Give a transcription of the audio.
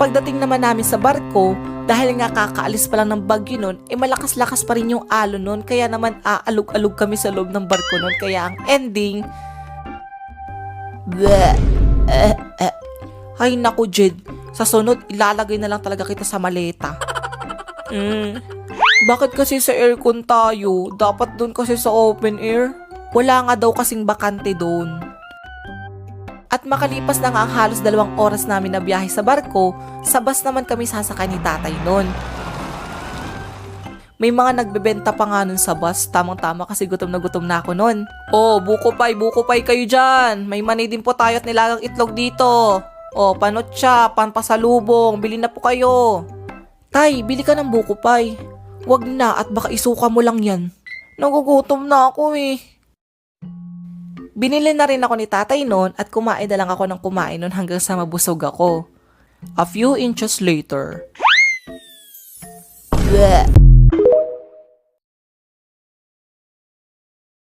Pagdating naman namin sa barko, dahil nga kakaalis pa lang ng bagyo nun, malakas-lakas pa rin yung alon nun, kaya naman aalog-alog kami sa loob ng barko nun, kaya ang ending, bleh, ay naku Jed, sa sunod ilalagay na lang talaga kita sa maleta. Bakit kasi sa aircon tayo? Dapat dun kasi sa open air. Wala nga daw kasing bakante dun. At makalipas na nga ang halos 2 oras namin na biyahe sa barko, sa bus naman kami sasakay ni tatay nun. May mga nagbebenta pa nga nun sa bus, tamang-tama kasi gutom na ako nun. Oh, buko pay kayo dyan. May mani din po tayo at nilagang itlog dito. Oh, panotsa, panpasalubong, bili na po kayo. Tay, bili ka ng buko pay. Wag na at baka isuka mo lang yan. Nagugutom na ako eh. Binili na rin ako ni tatay noon at kumain na lang ako ng kumain noon hanggang sa mabusog ako. A few inches later. Bleh.